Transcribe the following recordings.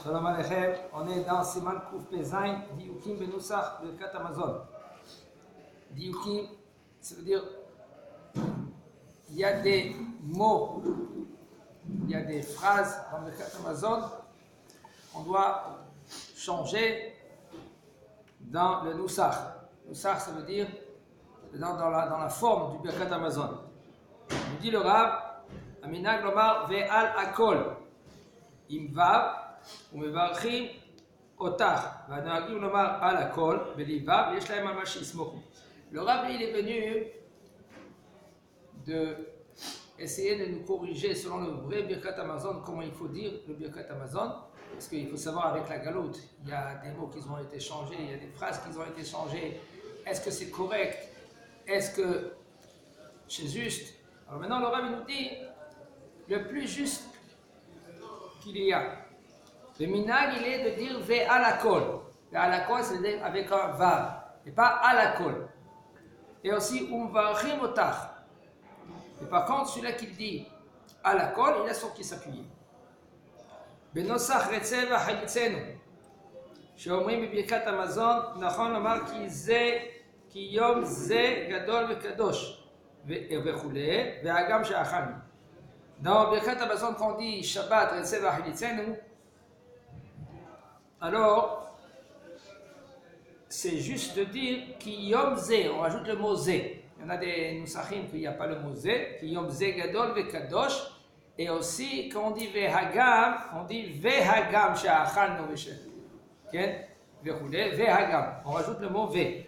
Shalom Aleichem, on est dans Siman Kouf Pezain, Diukim Benusach, le Birkat Hamazon. Diukim, ça veut dire, il y a des mots, il y a des phrases dans le Birkat Hamazon qu'on doit changer dans le Nusach. Nusach, ça veut dire dans la forme du Birkat Hamazon. Il dit le Rav, Aminag Lomar Ve'al Akol, Imvav, ומברכים אותך, והנוהגים לומר על הכל, בליבם, ויש להם על מה שיסמוכו. Le Rav, il est venu essayer de nous corriger selon le vrai Birkat Hamazon, comment il faut dire le Birkat Hamazon, parce qu'il faut savoir avec la galoute, il y a des mots qui ont été changés, il y a des phrases qui ont été changées. Est-ce que c'est correct? Est-ce que c'est juste? Alors maintenant, le Rav nous dit le plus juste qu'il y a. Le minag, il est de dire ve'al akol. Ve'al akol, c'est avec un vav, et pas al akol. Et aussi umvarchim otach. Et par contre, celui-là qui dit al akol, il a sur qui s'appuyer. בנוסח רצה וחייצנו, שאומרים בברכת המזון, נכון לומר כי יום זה גדול וקדוש וכולי, והגם שאכלנו. Dans ברכת המזון, quand on dit Shabbat רצה וחייצנו, alors, c'est juste de dire ki yom ze, on rajoute le mot ze. Il y en a des nusachim qu'il n'y a pas le mot ze, ki yom ze gadol ve kadosh. Et aussi, quand on dit vehagam, on dit vehagam sha'achalnu v'shem. Ken, vechoulé, vehagam. On rajoute le mot ve.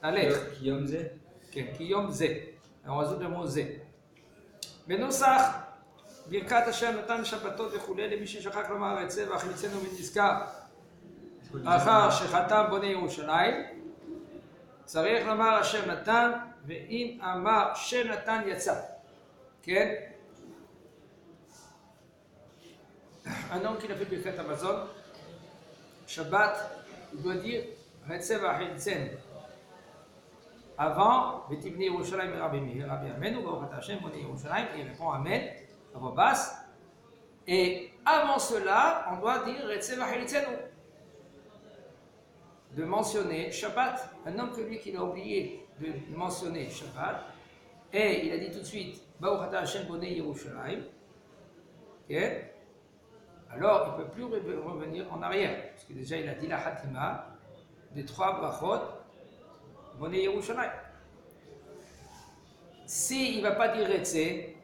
La lettre. Ki yom ze. Ken, ki yom ze. On rajoute le mot ze. בנוסח ברכת השם נתן שבתות וכולי למי ששכח לומר את זה והחמיצנו ונזכר אחר שחתם בונה ירושלים צריך לומר השם נתן ואם אמר שנתן יצא. כן? Un homme qui a fait Birkat Hamazon, Shabbat, il doit dire Retze v'achiltzen. Avant, V'tivni Yerushalayim Rabbi Meir, Rabbi Amen, ou Baruch Hashem Bone Yerushalayim, il répond Amen, à voix basse. Et avant cela, on doit dire Retze v'achiltzenu. De mentionner Shabbat. Un homme que lui qui a oublié de mentionner Shabbat, et il a dit tout de suite Baruch Hashem Bone Yerushalayim, okay? Alors il ne peut plus revenir en arrière, parce que déjà il a dit la Hatima des 3 brachot, Bone Yerushalayim. S'il ne va pas dire Retze,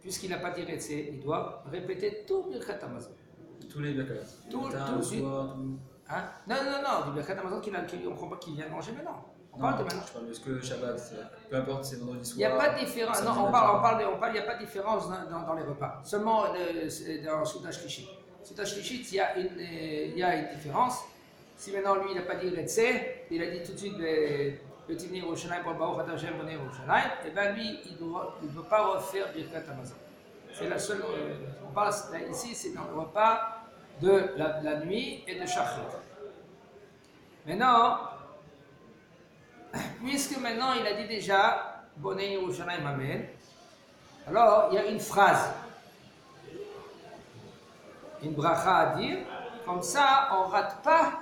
puisqu'il n'a pas dit Retze, il doit répéter tout Birkat Hamazon. Tous les Birkat. Tout. Hein? Non, du Birkat Hamazon qu'il vient de manger maintenant. On parle de maintenant. Je parle de ce que le Shabbat, peu importe si c'est vendredi soir. Il n'y a pas de différence. Non, il n'y a pas de différence dans les repas. Seulement dans Souda Shlichit. Souda Shlichit, il y a une différence. Si maintenant lui, il n'a pas dit Retze, il a dit tout de suite V'tivni Yerushalayim pour Baruch Hashem Bone Yerushalayim, et bien lui, il ne peut pas refaire Birkat Hamazon. C'est la seule. On parle ici, c'est dans le repas de la nuit et de Shachrit. Maintenant, puisque maintenant il a dit déjà Bone Yerushalayim Amen, alors il y a une phrase, une bracha à dire, comme ça on ne rate pas,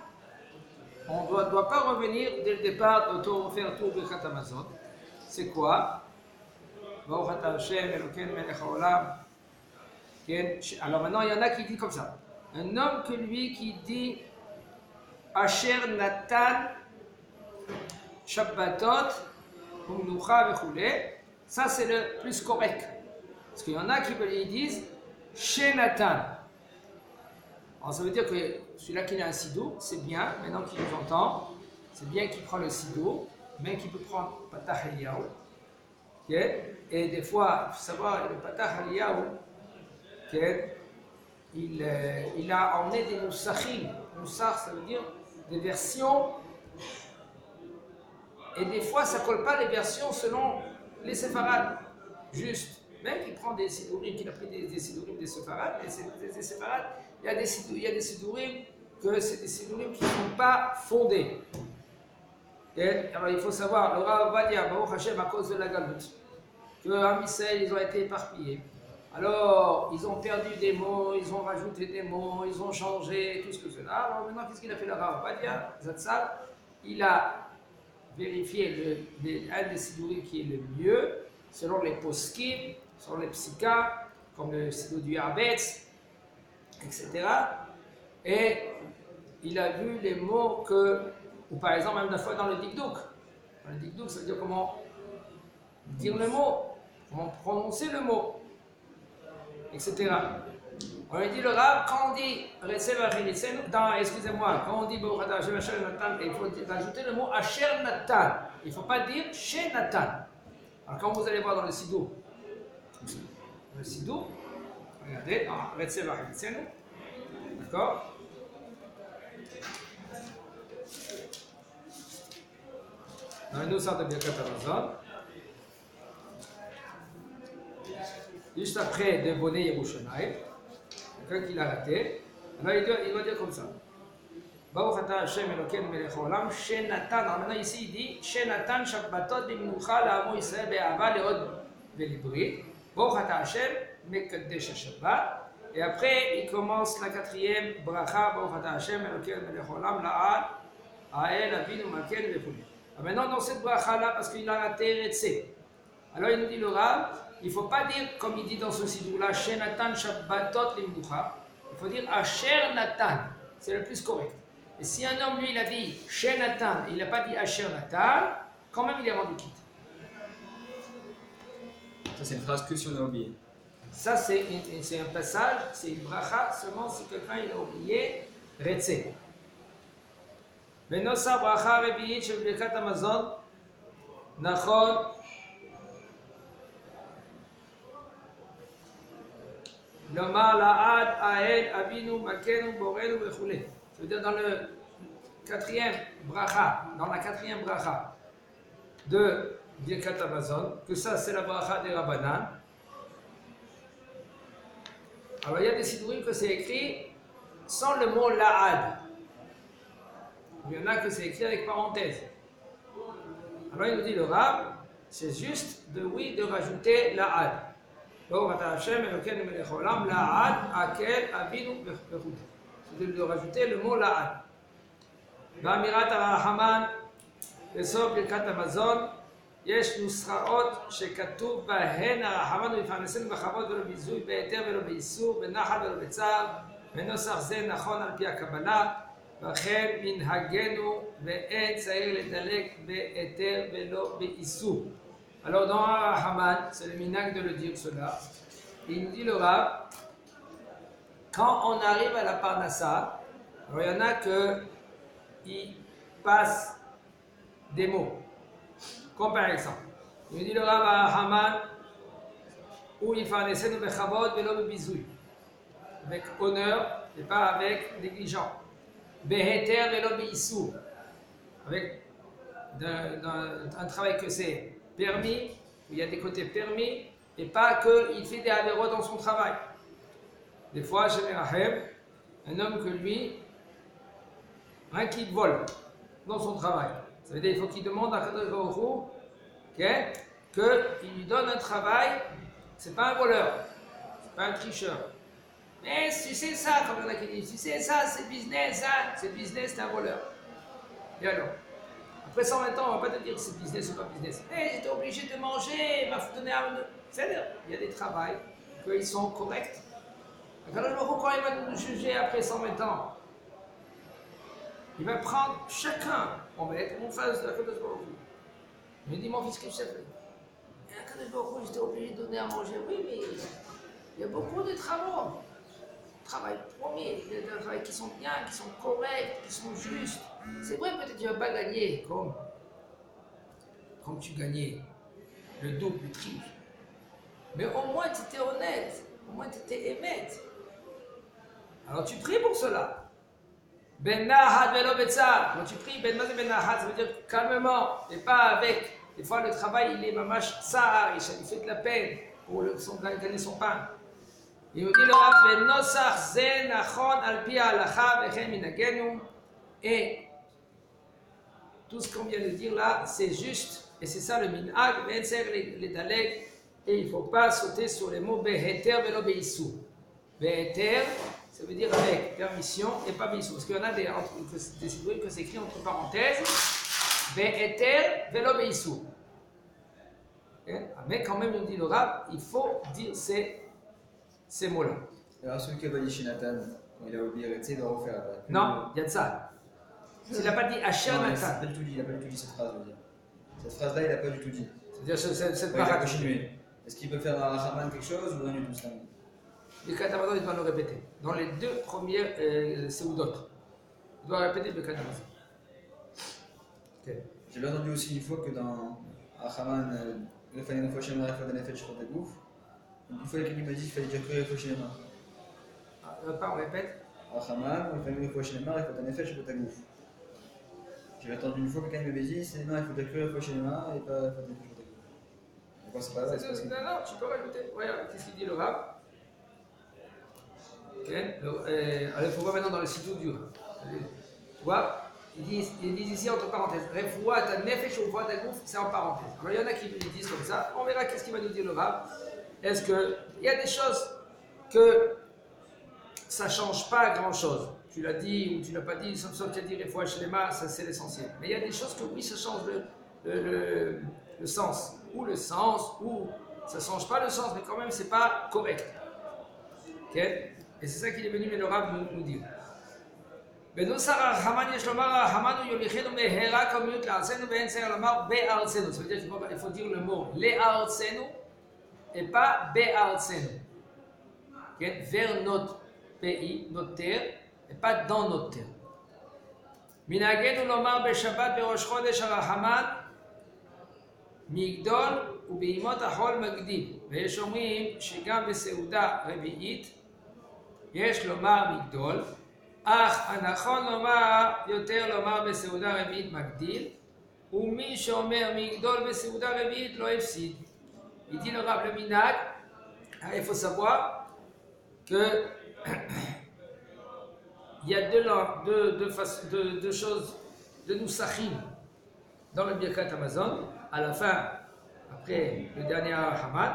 on ne doit pas revenir dès le départ faire tout Birkat Hamazon. C'est quoi? Baruch Hashem Elokeinu melech haolam. Alors maintenant il y en a qui disent comme ça, un homme que lui qui dit Asher Natan Shabbatot, Umnucha v'choulé, ça c'est le plus correct. Parce qu'il y en a qui disent Shenatan. Alors ça veut dire que celui-là qui a un sidour, c'est bien, maintenant qu'il nous entend, c'est bien qu'il prend le sidour, mais qu'il peut prendre Patach Eliyahu. Okay? Et des fois, il faut savoir, le Patach Eliyahu, okay? Il a emmené des Nusachim. Nusach, ça veut dire des versions. Et des fois, ça ne colle pas les versions selon les séfarades. Juste. Même qu'il prend des sidourim, qu'il a pris des sidourim des séfarades, mais des séfarades, il y a des sidourim que c'est des sidourim qui ne sont pas fondés. Et alors il faut savoir, le Rav va dire, Baruch Hashem, à cause de la galoute, que Am Yisraël, ils ont été éparpillés. Alors, ils ont perdu des mots, ils ont rajouté des mots, ils ont changé, tout ce que cela. Alors maintenant, qu'est-ce qu'il a fait le Rav Ovadia Zatzal? Il a vérifié un des sidourim qui est le mieux, selon les poskim, selon les psychias, comme le sidou du Yarbetz, etc. Et il a vu les mots ou par exemple, même une fois dans le Dikdouk. Dans le Dikdouk, ça veut dire comment dire le mot, comment prononcer le mot, etc. On lui dit le Rav, quand on dit excusez-moi, quand on dit il faut ajouter le mot Asher Natan. Il ne faut pas dire Chez Natan. Alors quand vous allez voir dans le Sidou, regardez, dans Retsev Achilitzenu, d'accord? Dans le Nusach de Birkat Hamazon, juste après de Bonnet Yerushalayim, quelqu'un qui l'a raté, alors il doit dire comme ça. Baruch ata Hashem Elokeinu melech haolam, Shenatan. Alors maintenant ici il dit Shenatan Shabbatot b'minucha la'amo Yisrael be'ahava le'od ve'librit. Baruch ata Hashem mekadesh Shabbat. Et après il commence la quatrième bracha Baruch ata Hashem Elokeinu melech haolam la'ad ha'el avinu malkeinu ve'chuli. Maintenant dans cette bracha là, parce qu'il a raté Retse, alors il nous dit le Rav, il ne faut pas dire comme il dit dans ce sidou là Shenatan Shabbatot b'minucha. Il faut dire Asher Natan. C'est le plus correct. Et si un homme, lui, il a dit Chez Nathan, il n'a pas dit Asher Nathan, quand même il est rendu quitte. Ça, c'est une phrase que si on a oublié. Ça, c'est un passage, c'est une bracha, seulement si quelqu'un il a oublié Retse. Venosa bracha rebi'it shel Birkat Hamazon, nachon, lomar la'ad ha'el avinu makenu borenu vechulei. Ça veut dire dans le quatrième bracha, dans la quatrième bracha de Birkat Hamazon, que ça c'est la bracha des Rabbanan. Alors il y a des sidourim que c'est écrit sans le mot la'ad. Il y en a que c'est écrit avec parenthèse. Alors il nous dit le Rav, c'est juste de rajouter la'ad. Baruch ata Hashem Elokeinu melech haolam la'ad hakel avinu vechulei. De rajouter le mot la'ad. באמירת הרחמן בסוף ברכת המזון יש נוסחאות שכתוב בהן הרחמן ויפרנסנו בכבוד ולא ביזוי, בהיתר ולא באיסור, בנחת ולא בצער, ונוסח זה נכון על פי הקבלה, וכן מנהגנו ואין צריך לדלג בהיתר ולא באיסור. Alors dans הרחמן, c'est le minhag de le dire cela, il nous dit le Rav, quand on arrive à la Parnassa, alors il y en a qui passent des mots. Comme par exemple, il dit le Rav à Haman, où il fait un bechavod velo bebizoui, avec honneur et pas avec négligence. Beheter velo beissour, avec un travail que c'est permis, où il y a des côtés permis, et pas qu'il fait des avéros dans son travail. Des fois, chez Merachem, un homme que lui, rien qu'il vole dans son travail. Ça veut dire qu'il faut qu'il demande à Kadosh Baruch Hu qu'il lui donne un travail, c'est pas un voleur, c'est pas un tricheur. Mais tu sais ça, comme il y en a qui disent, tu sais ça, c'est business, c'est un voleur. Et alors, après 120 ans, on ne va pas te dire c'est business ou pas business. Mais j'étais obligé de manger, il m'a donné un... C'est-à-dire, il y a des travails qu'ils sont corrects. Quand il va nous juger après 120 ans, il va prendre chacun, on va être en face de la Kadosh Baruch Hu. Il me dit, mon fils, qu'est-ce que je fais? Et la Kadosh Baruch Hu, j'étais obligé de donner à manger. Oui, mais il y a beaucoup de travaux. Travail premier, il y a des travaux qui sont bien, qui sont corrects, qui sont justes. C'est vrai, peut-être que tu ne vas pas gagner comme tu gagnais le double, le triple. Mais au moins, tu étais honnête, au moins, tu étais émette. Alors tu pries pour cela. Ben Nahad velo betzar. Quand tu pries, Ben Nahad, ça veut dire calmement, et pas avec. Des fois, le travail, il est mamash tsar, il fait de la peine pour gagner son pain. Il nous dit le Rav, Ben nosach ze nachon al pi halacha vechen minagenu. Et tout ce qu'on vient de dire là, c'est juste, et c'est ça le minhag, ben ser les daleg, Et il ne faut pas sauter sur les mots Beheter velo Beisou. Beheter, ça veut dire avec permission et pas Beisou. Parce qu'il y en a des sidourim que c'est écrit entre parenthèses Beheter velo Beisou. Mais quand même, on dit le rab, il faut dire ces mots-là. Alors celui qui a pas dit chez Nathan, quand il a oublié, il doit refaire. Non, il y a de ça. S'il n'a pas dit Asher Non, il Nathan. n'a pas du tout dit, il n'a pas du tout dit cette phrase, je veux dire. Cette phrase-là, il n'a pas du tout dit. C'est-à-dire cette Il a parade. continué. Est-ce qu'il peut faire dans la Haman quelque chose ou rien du tout ça? Birkat Hamazon, il doit le répéter. Dans les deux premières séoudotes. Il doit répéter Birkat Hamazon. Okay. J'ai entendu aussi une fois que dans Haman, il fallait une fois chez Mara, il fallait faire des bouffe. Une fois, quelqu'un m'a dit qu'il fallait dire que il faut chez les mains. On répète. Haman, il fallait une fois chez les mains, il faut un effet chez ta bouffe. J'ai entendu une fois quelqu'un m'avait dit c'est non, il faut dire que il faut chez les mains et pas faire des effets chez ta bouffe. Pourquoi c'est pas vrai? Non, tu peux rajouter. Regarde, qu'est-ce qu'il dit le rab? Alors, il faut voir maintenant dans le site dur. Tu vois, ils disent ici entre parenthèses, Refoua ta nefesh ou ta gouf, c'est en parenthèse. Alors il y en a qui le disent comme ça. On verra qu'est-ce qu'il va nous dire le rab. Est-ce qu'il y a des choses que ça ne change pas grand-chose? Tu l'as dit ou tu ne l'as pas dit, sauf que tu as dit Refoua Shlema, ça c'est l'essentiel. Mais il y a des choses que oui, ça change le sens. Ou le sens, ou ça ne change pas le sens, mais quand même, c'est pas correct. Ok? Et c'est ça qu'il est venu, mais le Rav nous dire. Ça veut dire qu'il faut dire le mot Le'arsenu et pas Be'arsenu. Vers notre pays, notre terre, et pas dans notre terre. Minagenu lomar beShabbat beRosh Chodesh Haman מגדול ובימות החול מקדים, ויש אומרים שגם בסעודה רביעית יש לומר מגדול, אך הנכון לומר יותר לומר בסעודה רביעית מקדים, ומי שאומר מגדול בסעודה רביעית לא הפסיד. Il dit le Rav le minag, il faut savoir que il y a deux choses, deux nusachim dans le Birkat Hamazon. À la fin, après le dernier Haman,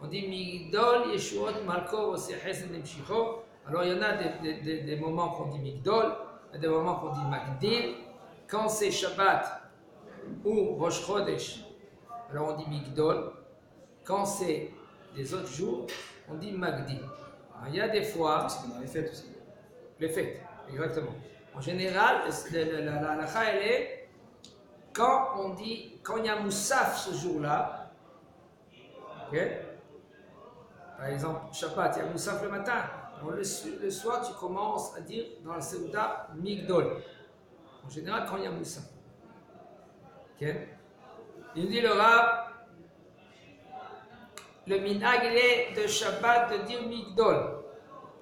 on dit Migdol, Yeshuot, Malko, Osechesed, Nemshicho. Alors il y en a des moments qu'on dit Migdol, il y a des moments qu'on dit Magdil. Quand c'est Shabbat ou Rosh Chodesh, alors on dit Migdol. Quand c'est des autres jours, on dit Magdil. Alors, il y a des fois. C'est dans les fêtes aussi. Les fêtes, exactement. En général, la halakha, elle est. Quand il y a Moussaf ce jour-là, okay? Par exemple, Shabbat, il y a Moussaf le matin. Alors le soir, tu commences à dire dans la Seuda Migdol. En général, quand il y a Moussaf. Okay? Il dit le Rav, le minhag est de Shabbat de dire Migdol.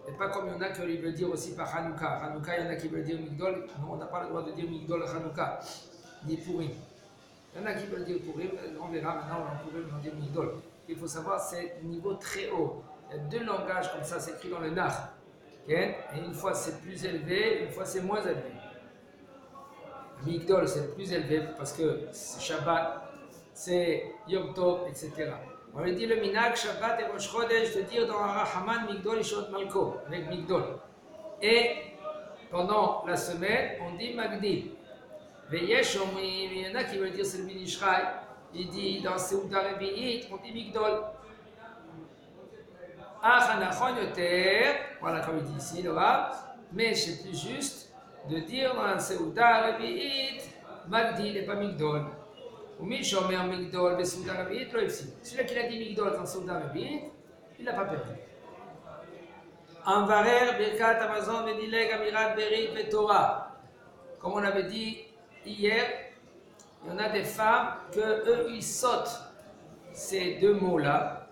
Et pas comme il y en a qui veulent dire aussi par Hanouka. Hanouka, il y en a qui veulent dire Migdol. Non, on n'a pas le droit de dire Migdol Hanouka. Ni Purim. Il y en a qui veulent dire Purim, on verra maintenant en Purim, on dit Migdol. Il faut savoir, c'est un niveau très haut. Il y a deux langages comme ça, c'est écrit dans le Nach. Okay? Et une fois c'est plus élevé, une fois c'est moins élevé. Migdol c'est le plus élevé parce que c'est Shabbat, c'est Yom Tov, etc. On lui dit le Minag, Shabbat et Rosh Chodesh de dire dans Haman Migdol et Shot Malko, avec Migdol. Et pendant la semaine, on dit Magdil. Il y en a qui veulent dire c'est le Minishraï. Il dit dans Seuda Rebi'it, on dit Migdol. Voilà comme il dit ici, le Rav. Mais c'est plus juste de dire dans la Seuda Rebi'it, Magdil et pas Migdol. Ou Mishomer Migdol, Seuda Rebi'it, lo ifsi. Celui qui a dit Migdol dans Seuda Rebi'it, il n'a pas perdu. Anvarer, Birkat Hamazon, Medileg, Amirat, Berit, Betorah. Comme on avait dit hier, il y en a des femmes que eux ils sautent ces deux mots-là.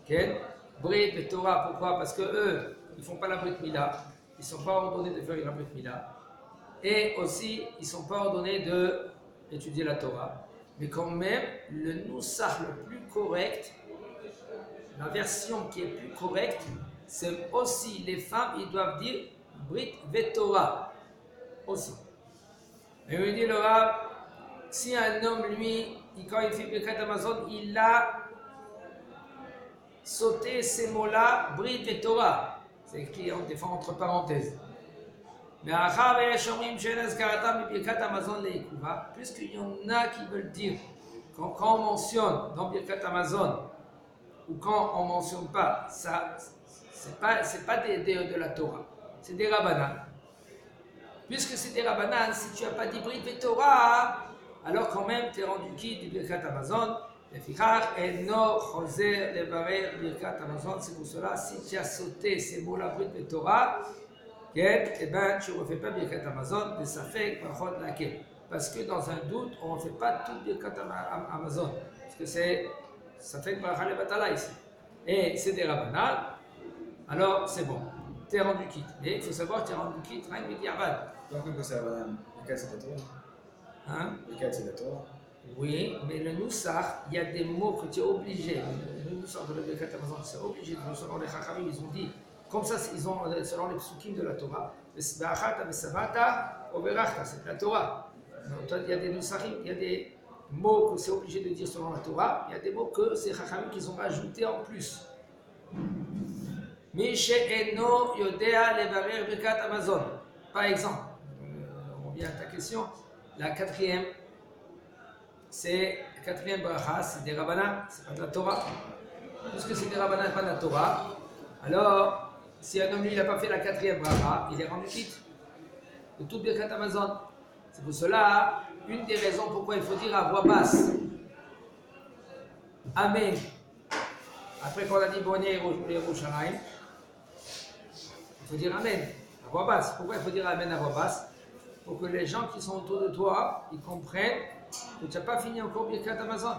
Okay? Brit et Torah, pourquoi? Parce que eux ils font pas la Brit Mila, ils sont pas ordonnés de faire la Brit Mila, et aussi ils sont pas ordonnés de étudier la Torah. Mais quand même, le Nusach le plus correct, la version qui est plus correcte, c'est aussi les femmes ils doivent dire Brit et Torah aussi. Et il dit le Rav, si un homme, lui, quand il fait Birkat Hamazon, il a sauter ces mots-là, Brit et Torah. C'est écrit des fois entre parenthèses. Mais puisqu'il y en a qui veulent dire, quand on mentionne dans Birkat Amazon, ou quand on ne mentionne pas, ça, c'est pas de la Torah, c'est des Rabbanan. Puisque c'est des Rabbanan, si tu n'as pas dit Brit et Torah, alors quand même tu es rendu quitte du Birkat Amazon. C'est pour cela, si tu as sauté ces mots-là, Brit et Torah, eh ben, tu ne refais pas Birkat Amazon, mais ça fait laquelle. Parce que dans un doute, on ne fait pas tout Birkat Amazon. Parce que ça fait Bracha Levatala ici. Et c'est des Rabbanan, alors c'est bon. Tu es rendu quitte. Mais il faut savoir que tu es rendu quitte, rien que Midiavad. Donc, que c'est Rabbanan. Le 4, c'est la Torah. Hein? Le 4, c'est la Torah. Oui, mais le Noussar, il y a des mots que tu es obligé. Le Noussar de la Birkat Amazon, c'est obligé. Selon les Chachamim, ils ont dit, comme ça, ils ont, selon les psukim de la Torah, c'est de la Torah. Donc, il y a des Noussarim, il y a des mots que c'est obligé de dire selon la Torah, il y a des mots que c'est Chachamim qu'ils ont rajoutés en plus. Mishe'eno yodea levarer Birkat Amazon. Par exemple, on revient à ta question, la quatrième. C'est la quatrième bracha, c'est des Rabbanan, c'est pas de la Torah. Puisque c'est des Rabbanan, pas de la Torah, alors si un homme lui n'a pas fait la quatrième bracha, il est rendu quitte de tout Birkat Amazon. C'est pour cela une des raisons pourquoi il faut dire à voix basse Amen. Après qu'on a dit Bonnet et Yerushalayim, il faut dire Amen à voix basse. Pourquoi il faut dire Amen à voix basse? Pour que les gens qui sont autour de toi, ils comprennent que tu n'as pas fini encore Birkat Amazon.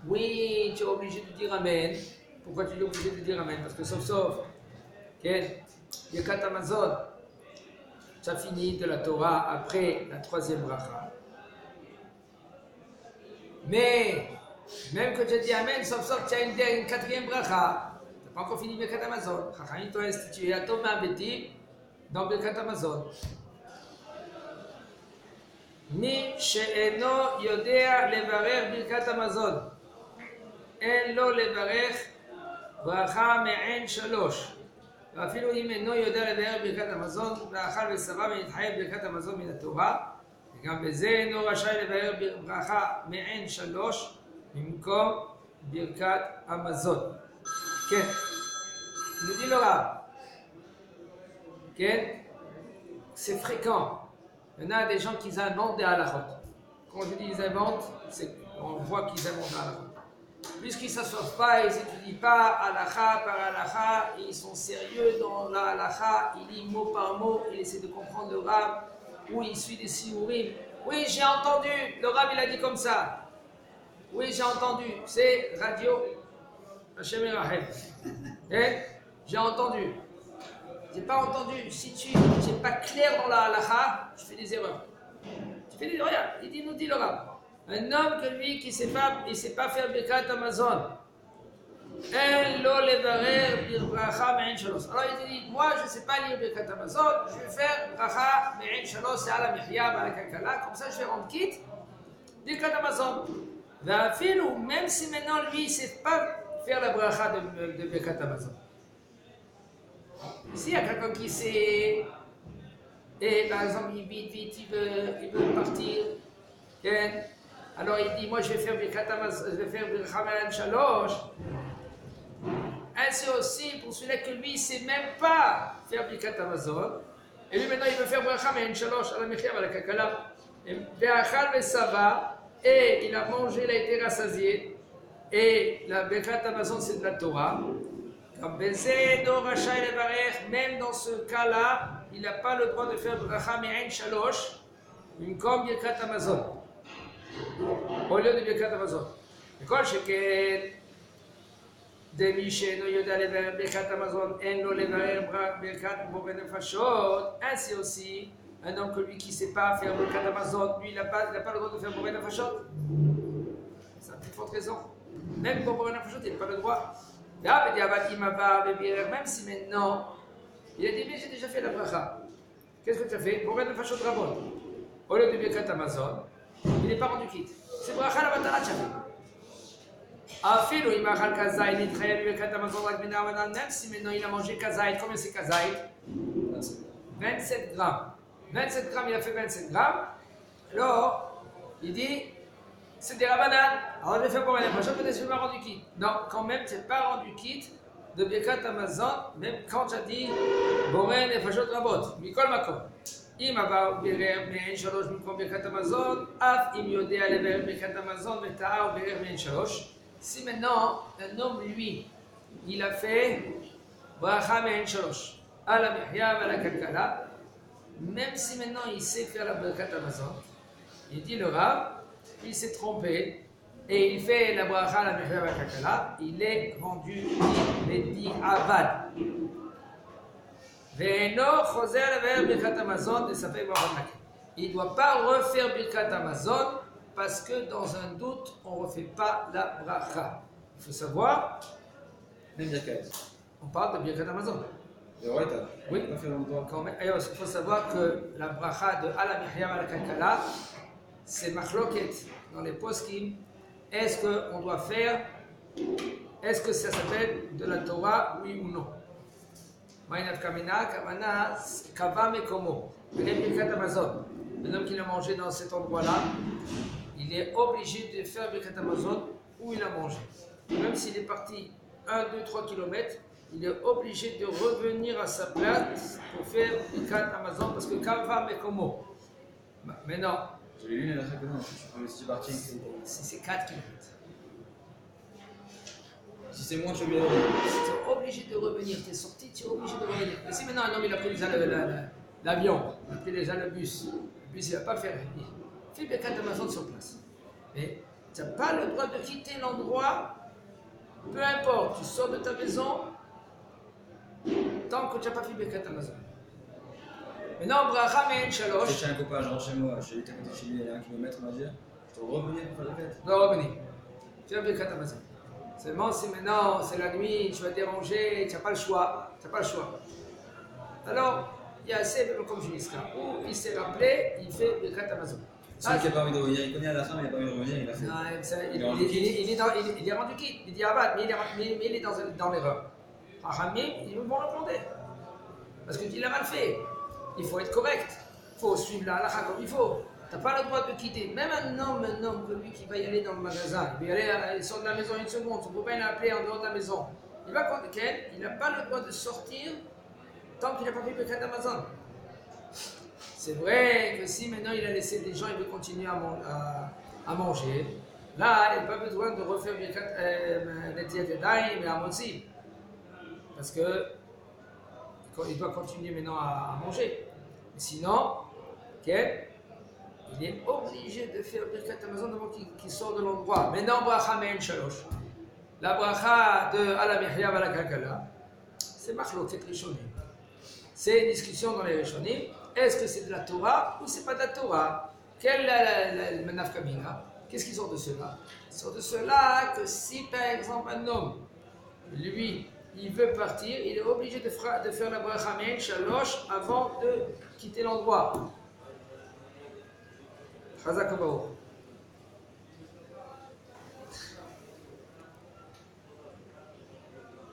Oui, tu es obligé de dire Amen. Pourquoi tu es obligé de dire Amen? Parce que sauf, Birkat Amazon, tu as fini de la Torah après la troisième bracha. Mais, même que tu as dit Amen, sauf, tu as une quatrième bracha. Tu n'as pas encore fini Birkat Amazon. Chachamim t'ont institué à Thomas Béti dans Birkat Amazon. Mi she'eno yodea levarer birkat Amazon. En lo levarer bracha me'en shalosh. ואפילו אם אינו יודע לבאר ברכת המזון, ואכל ושבע ונתחייב ברכת המזון מן התורה, וגם בזה אינו רשאי לבאר ברכה מעין שלוש, במקום ברכת המזון. כן, nous dit le Rav. כן, c'est fréquent. Il y en a des gens qui inventent des halachot. Quand je dis ils inventent, on voit qu'ils inventent des halachot. Puisqu'ils ne s'assoient pas, ils n'étudient pas halacha par halacha, ils sont sérieux dans la halacha, ils lisent mot par mot, ils essaient de comprendre le Rav, ou ils suivent des siourim. Oui, j'ai entendu, le Rav il a dit comme ça. Oui, j'ai entendu, c'est radio Hashem Erachem. J'ai entendu. J'ai pas entendu. Si tu n'es pas clair dans la halacha, tu fais des erreurs. Tu fais des erreurs. Nous dit le Rav. Un homme que lui qui ne sait pas faire Birkat Amazon. En lo levarer bir bracha me'en shalos. Alors il te dit, moi je ne sais pas lire Birkat Amazon, je vais faire bracha me'en shalos, c'est à la mihya, à la kakala, comme ça je vais rendre quitte Birkat Amazon. Même si maintenant lui il ne sait pas faire la bracha de Birkat Amazon. S'il y a quelqu'un qui sait, et par exemple il vite, il veut partir, alors il dit, moi je vais faire Birkat Amazon, je vais faire Bircha me'en shalosh. Ainsi aussi pour celui-là que lui il ne sait même pas faire Birkat Amazon, et lui maintenant il veut faire Bircha me'en shalosh, à la mechia, à la kakala, ve'achal ve'sava, et il a mangé, il a été rassasié, et la Birkat Amazon c'est de la Torah. Même dans ce cas-là, il n'a pas le droit de faire bracha me'en shalosh, comme Birkat Amazon, au lieu de Birkat Amazon. Kol sheken demi she'eno yoda levarer Birkat Amazon en lo levarer Birkat borei nefashot. Ainsi aussi, un homme que lui qui ne sait pas faire Birkat Amazon, lui il n'a pas le droit de faire borei nefashot. C'est une petite forte raison. Même pour borei nefashot, il n'a pas le droit. Même si maintenant, il a dit, mais j'ai déjà fait la bracha. Qu'est-ce que tu as fait? Borei nefashot rabot. Au lieu de Birkat Amazon, il n'est pas rendu quitte. C'est bracha la batala que tu as fait. Afilo imachal kazaït, il traîne le katamazon même si maintenant il a mangé kazaït. Combien c'est kazaït? 27 grammes. 27 grammes, il a fait 27 grammes. Alors, il dit, c'est des rabananes. Alors, je vais faire pour l'année prochaine, peut-être que je vais rendu quitte. Non, quand même, tu n'es pas rendu quitte de Birkat Amazon, même quand tu as dit, Boré, les fachot rabot, Mikol Makom. אם עבר בירר מעין שלוש במקום ברכת המזון, אף אם יודע לבאר ברכת המזון וטעה או בירר מעין שלוש. Si maintenant, un homme, lui, il a fait bracha מעין שלוש, על המחיה ועל הכלכלה, même si maintenant il sait faire la bרכת המזון, il dit le Rav, il s'est trompé, et il fait la bracha à la מחיה ועל הכלכלה, il est rendu dit avad. Il ne doit pas refaire Birkat Amazon parce que dans un doute, on ne refait pas la bracha. Il faut savoir. Même Birkat. On parle de Birkat Amazon. Oui. Il faut savoir que la bracha de Ala Mihyam Ala Kalkala, c'est machloket dans les poskim. Est-ce qu'on doit faire, est-ce que ça s'appelle de la Torah, oui ou non? Maïnaf Kamina, Kamana, Kava Mekomo. Birkat Amazon. L'homme qui l'a mangé dans cet endroit-là, il est obligé de faire Birkat Amazon où il a mangé. Même s'il est parti 1, 2, 3 km, il est obligé de revenir à sa place pour faire Birkat Amazon parce que Kava Mekomo. Mais non. J'ai lu la fréquence, si parti. C'est 4 km. Si c'est moins, je vais. Tu es obligé de revenir, tu es sorti, tu es obligé de revenir. Mais si maintenant un homme il a pris déjà l'avion, il a pris déjà le bus il ne va pas faire. Il fait Birkat Amazon sur place. Mais tu n'as pas le droit de quitter l'endroit, peu importe, tu sors de ta maison, tant que tu n'as pas fait Birkat Amazon. Maintenant, bracha me'en shalosh. Si j'ai un copain, je rentre chez moi, je suis à côté de chez lui, il y a 1 km, on va dire, je dois revenir pour faire la fête. Tu dois revenir. Fais Birkat Amazon. Seulement si maintenant c'est la nuit, tu vas déranger, tu n'as pas le choix. Tu n'as pas le choix. Alors, il y a assez comme je dis, où il s'est rappelé, il fait Birkat Amazon. Celui qui n'a pas envie de revenir, il connaît à la fin, mais il n'a pas envie de revenir, il a fait. Il est rendu quitte, il dit Abad, mais il est dans l'erreur. Rahamim, ils vont le demander. Parce qu'il a mal fait. Il faut être correct. Il faut suivre la halakha comme il faut. Tu n'as pas le droit de quitter. Même un homme comme lui qui va y aller dans le magasin, il sort de la maison une seconde, son copain l'a appelé en dehors de la maison. Il va contre lequel il n'a pas le droit de sortir tant qu'il n'a pas fait Birkat Amazon. C'est vrai que si maintenant il a laissé des gens, il veut continuer à manger, là, il n'a pas besoin de refaire Netiat Yadayim et à Motzi. Parce que il doit continuer maintenant à manger. Mais sinon, il est obligé de faire Birkat Amazon avant qu'il sort de l'endroit. Maintenant, bracha me'en shalosh. La bracha de Ala Mihyam Ala Kalkala, c'est machloket rishonim. C'est une discussion dans les rishonim. Est-ce que c'est de la Torah ou c'est pas de la Torah? Quel est le manaf kamina? Qu'est-ce qu'ils sortent de cela? Ils sortent de cela que si par exemple un homme, lui, il veut partir, il est obligé de faire la bracha me'en shalosh avant de quitter l'endroit. Chazak Baruch.